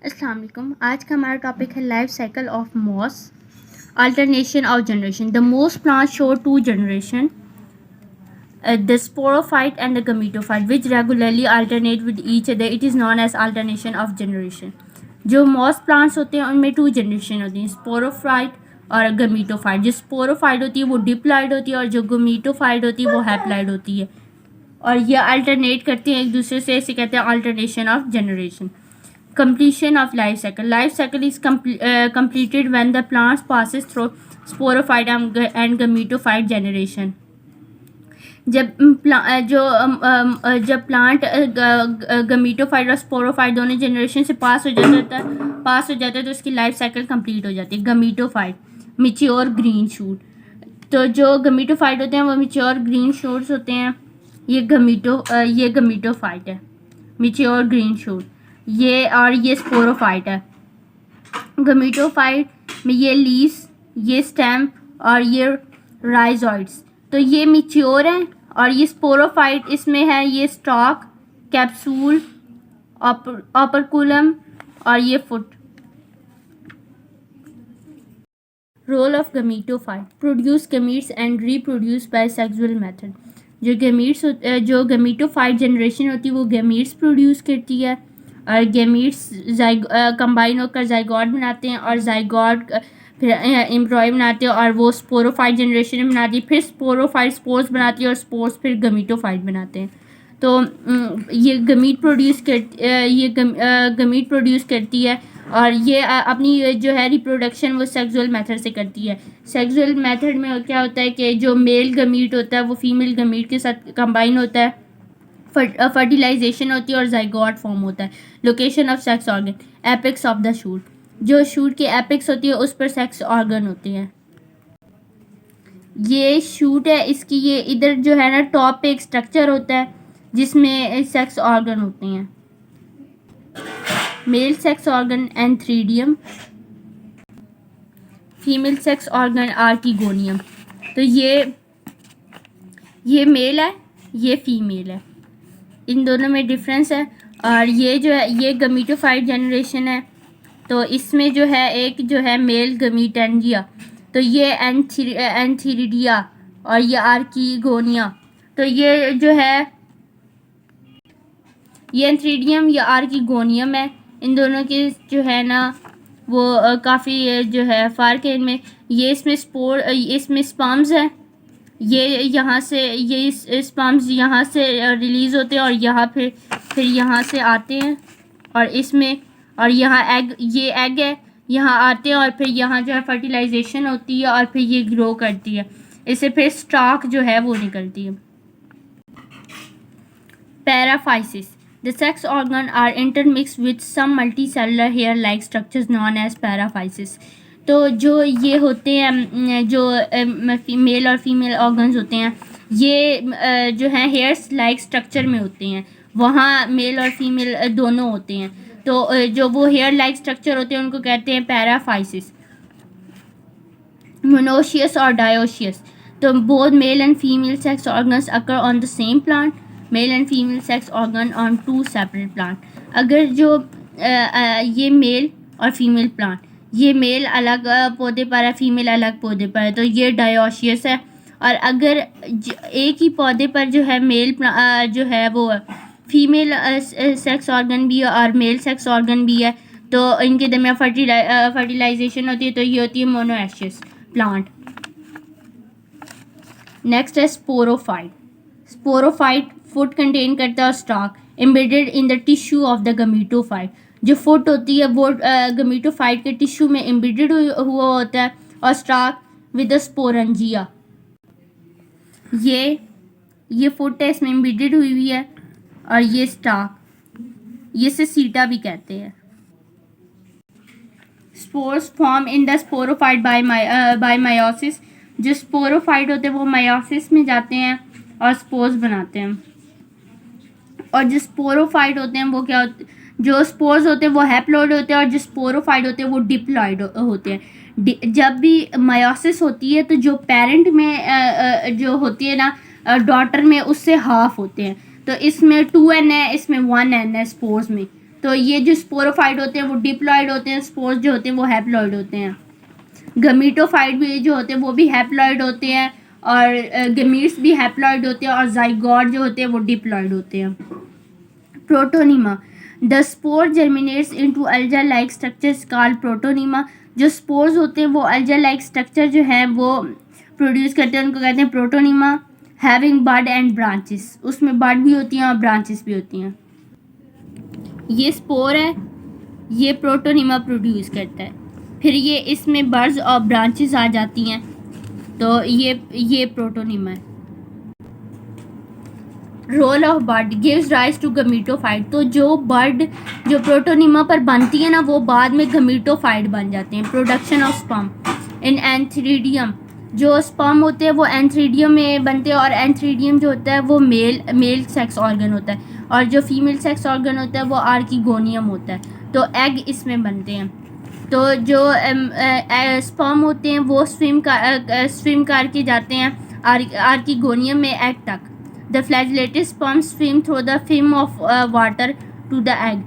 अस्सलाम वालेकुम। आज का हमारा टॉपिक है life cycle of moss, alternation of generation. The most plant show two generation, the sporophyte and the gametophyte which regularly alternate with each other. It is known as alternation of generation. जो moss plants होते हैं उनमें 2 generation होती हैं, sporophyte और gametophyte. जो sporophyte होती है वो डिप्लॉइड होती है और जो गमीटोफाइट होती है वो हैप्लॉइड होती है, और ये अल्टरनेट करते हैं एक दूसरे से। इसे कहते हैं alternation of generation. Completion of life cycle. Life cycle is completed when the plant passes through sporophyte and gametophyte generation. जब प्लांट गमीटोफाइट और स्पोरोफाइट दोनों जनरेशन से पास हो जाता है तो उसकी लाइफ साइकिल कंप्लीट हो जाती है। Gametophyte mature green shoot. तो जो गमीटोफाइट होते हैं वो मिच्योर ग्रीन शूट्स होते हैं। ये गमीटोफाइट है, मिच्योर ग्रीन शूट। ये स्पोरोफाइट है। गमीटोफाइट में ये लीव्स, ये स्टेम और ये राइजोइड्स। तो ये मिच्योर हैं। और ये स्पोरोफाइट इसमें है ये स्टॉक, कैप्सूल, ओपरकुलम और ये foot. Role of gametophyte, produce gametes and reproduce by sexual method. जो गमीटोफाइट जनरेशन होती है वो गमीट्स प्रोड्यूस करती है और गमीट्स कंबाइन होकर जाइगोट बनाते हैं और जाइगोट फिर एम्ब्रॉय बनाते हैं और वो स्पोरोफाइट जनरेशन बनाती है। फिर स्पोरोफाइट स्पोर्स बनाती है और स्पोर्स फिर गमीटोफाइट बनाते हैं। तो ये गमीट प्रोड्यूस करती है और ये अपनी जो है रिप्रोडक्शन वो सेक्सुअल मेथड से करती है। सेक्सुअल मेथड में क्या होता है कि जो मेल गमीट होता है वो फीमेल गमीट के साथ कंबाइन होता है, फर्टिलाइजेशन होती है और जाइगोट फॉर्म होता है। Location of sex organ, apex of the shoot. जो शूट की एपेक्स होती है उस पर सेक्स ऑर्गन होते हैं। ये शूट है, इसकी ये इधर जो है ना टॉप पे एक स्ट्रक्चर होता है जिसमें सेक्स ऑर्गन होते हैं। Male sex organ antheridium, female sex organ archegonium. तो ये मेल है, ये फीमेल है, इन दोनों में डिफरेंस है। और ये जो है ये गमीटोफाइट जनरेशन है। तो इसमें जो है एक जो है मेल गमीटेंजिया, तो ये एंथीरिडिया और ये आर्किगोनिया। तो ये जो है ये एंथ्रीडियम या आर्किगोनियम है। इन दोनों के जो है ना वो काफ़ी जो है फ़र्क है इनमें। ये इसमें स्पर्म्स है, ये यहाँ से ये स्पर्म्स यहाँ से रिलीज़ होते हैं और यहाँ फिर यहाँ से आते हैं और यहाँ ये एग है, यहाँ आते हैं और फिर यहाँ जो है फर्टिलाइजेशन होती है और फिर ये ग्रो करती है। इससे फिर स्टॉक जो है वो निकलती है। Paraphysis, the sex organ are intermix with some multicellular hair like structures known as paraphysis. तो जो ये होते हैं जो मेल और फीमेल ऑर्गन्स होते हैं ये जो हैं हेयर्स लाइक स्ट्रक्चर में होते हैं, वहाँ मेल और फीमेल दोनों होते हैं। तो जो वो हेयर लाइक स्ट्रक्चर होते हैं उनको कहते हैं पैराफाइसिस। मोनोशियस और डायोशियस, तो both male and female sex organs occur on the same plant, male and female sex organ on 2 separate plant. अगर जो ये मेल और फीमेल प्लांट, ये मेल अलग पौधे पर है, फीमेल अलग पौधे पर है, तो ये डायोशियस है। और अगर एक ही पौधे पर जो है मेल जो है वो फीमेल सेक्स ऑर्गन भी है और मेल सेक्स ऑर्गन भी है, तो इनके दरमियान फर्टिलाइजेशन होती है, तो ये होती है मोनोएशियस प्लांट। नेक्स्ट है स्पोरोफाइट। स्पोरोफाइट फुट कंटेन करता है stock embedded in the tissue of the gametophyte. जो फुट होती है वो गमीटोफाइट के टिश्यू में एम्बेडेड हुआ होता है और स्टॉक विद द स्पोरेंजिया। ये फुट है, इसमें एम्बेडेड हुई है और ये स्टॉक, ये से सीटा भी कहते हैं। Spores form in the sporophyte by meiosis. जो स्पोरोफाइट होते हैं वो मायोसिस में जाते हैं और स्पोर्स बनाते हैं। और जो स्पोरोफाइट होते हैं वो क्या होते हैं, जो स्पोर्स होते हैं वो हैप्लॉइड होते हैं और जो स्पोरोफाइट होते हैं वो डिप्लॉइड होते हैं। जब भी मायोसिस होती है तो जो पेरेंट में जो होती है ना डॉटर में, उससे हाफ होते हैं। तो इसमें 2n है, इसमें 1n है स्पोर्स में। तो ये जो स्पोरोफाइट होते हैं वो डिप्लॉइड होते हैं, स्पोर्स जो होते हैं वो हैप्लॉइड होते हैं। गमीटोफाइट भी जो होते हैं वो भी हैप्लॉइड होते हैं, और गमीट्स भी हैप्लॉइड होते हैं, और जाइगोट जो होते हैं वो डिप्लॉइड होते हैं। Protonema, the spore germinates into alga like structures called protonema. जो स्पोर्स होते हैं वो अल्गा लाइक स्ट्रक्चर जो है वो प्रोड्यूस करते हैं, उनको कहते हैं protonema. Having bud and branches, उसमें बड भी होती हैं और ब्रांचेस भी होती हैं। ये स्पोर है, ये प्रोटोनीमा प्रोड्यूस करता है, फिर ये इसमें बर्ड्स और ब्रांचेस आ जाती हैं, तो ये प्रोटोनीमा है। Role of bud gives rise to gametophyte, तो जो बर्ड जो प्रोटोनीमा पर बनती है ना वो बाद में गमीटोफाइट बन जाते हैं। Production of sperm in antheridium, जो स्पर्म होते हैं वो एंथ्रीडियम में बनते हैं, और एंथ्रीडियम जो होता है वो मेल सेक्स ऑर्गन होता है, और जो फीमेल सेक्स ऑर्गन होता है वो आर्किगोनियम होता है, तो एग इसमें बनते हैं। तो जो स्पर्म होते हैं वो स्विम करके जाते हैं आर्किगोनियम में एग तक। The flagellated sperm swim through the film of water to the egg,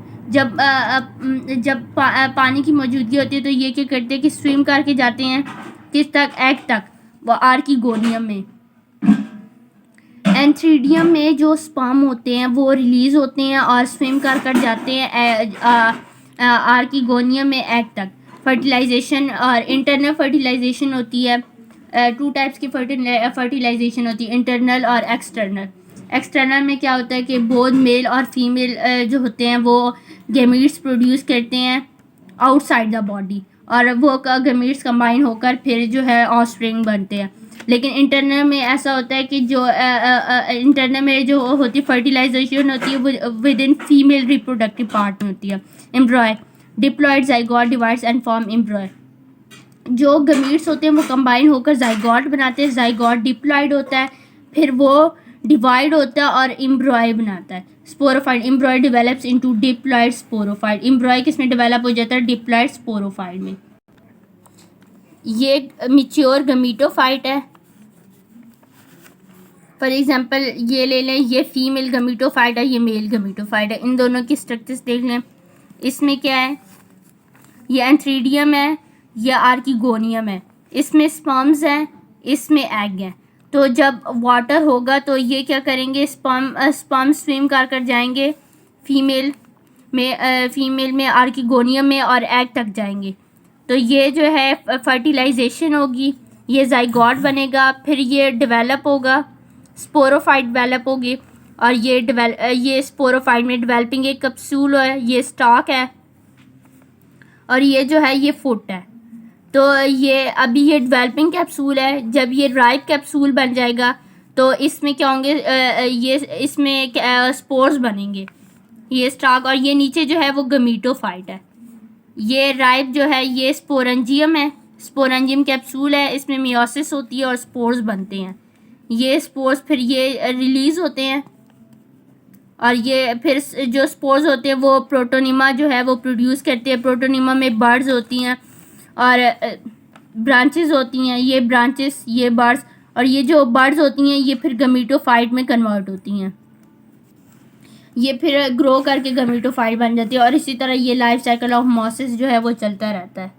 जब पानी की मौजूदगी होती है तो ये क्या करते हैं कि स्विम करके जाते हैं किस तक, एग तक, वो आर्किगोनियम में। एंथ्रीडियम में जो स्पर्म होते हैं वो रिलीज़ होते हैं और स्विम कर जाते हैं आर्किगोनियम में एग तक। फर्टिलाइजेशन और इंटरनल फर्टिलाइजेशन होती है, टू टाइप्स की फर्टिलाइजेशन होती है, इंटरनल और एक्सटर्नल। एक्सटर्नल में क्या होता है कि बोथ मेल और फीमेल जो होते हैं वो गैमीट्स प्रोड्यूस करते हैं आउटसाइड द बॉडी, और वो गैमीट्स कंबाइन होकर फिर जो है ऑफस्प्रिंग बनते हैं। लेकिन इंटरनल में ऐसा होता है कि जो इंटरनल में जो होती है फर्टिलाइजेशन होती है with in female reproductive part में होती है। एम्ब्रॉय, diploid zygote divides and form एम्ब्रॉय, जो गमीट्स होते हैं वो कंबाइन होकर जाइगोट बनाते हैं, जाइगोट डिप्लॉइड होता है, फिर वो डिवाइड होता है और एम्ब्रॉय बनाता है। Sporophyte, एम्ब्रॉय develops into diploid sporophyte, एम्ब्रॉय किसमें डेवलप हो जाता है, डिप्लॉइड स्पोरोफाइट में। ये मैच्योर गमीटोफाइट है। फॉर एग्जांपल ये ले लें, ये फीमेल गमीटोफाइट है, ये मेल गमीटोफाइट है। इन दोनों की स्ट्रक्चर्स देख लें। इसमें क्या है, ये एंथ्रीडियम है, यह आर्किगोनियम है, इसमें स्पर्म्स हैं, इसमें एग हैं। तो जब वाटर होगा तो ये क्या करेंगे, स्पर्म स्विम कर जाएंगे फीमेल में आर्किगोनियम में और एग तक जाएंगे। तो ये जो है फर्टिलाइजेशन होगी, ये जाइगोट बनेगा, फिर ये डेवलप होगा, स्पोरोफाइट डेवलप होगी, और ये स्पोरोफाइट में डेवलपिंग एक कैप्सूल है, ये स्टॉक है, और ये जो है ये फुट है। तो ये अभी ये डेवलपिंग कैप्सूल है, जब ये राइप कैप्सूल बन जाएगा तो इसमें क्या होंगे, ये इसमें स्पोर्स बनेंगे, ये स्टॉक, और ये नीचे जो है वो गमीटोफाइट है। ये राइप जो है ये स्पोरेंजियम है, स्पोरेंजियम कैप्सूल है, इसमें मियोसिस होती है और स्पोर्स बनते हैं। ये स्पोर्स फिर ये रिलीज़ होते हैं, और ये फिर जो स्पोर्स होते हैं वो प्रोटोनीमा जो है वो प्रोड्यूस करते हैं। प्रोटोनीमा में बर्ड्स होती हैं और ब्रांचेस होती हैं, ये ब्रांचेस, ये बर्ड्स, और ये जो बर्ड्स होती हैं ये फिर गमीटोफाइट में कन्वर्ट होती हैं, ये फिर ग्रो करके गमीटोफाइट बन जाती है। और इसी तरह ये लाइफ साइकिल ऑफ मॉसेस जो है वो चलता रहता है।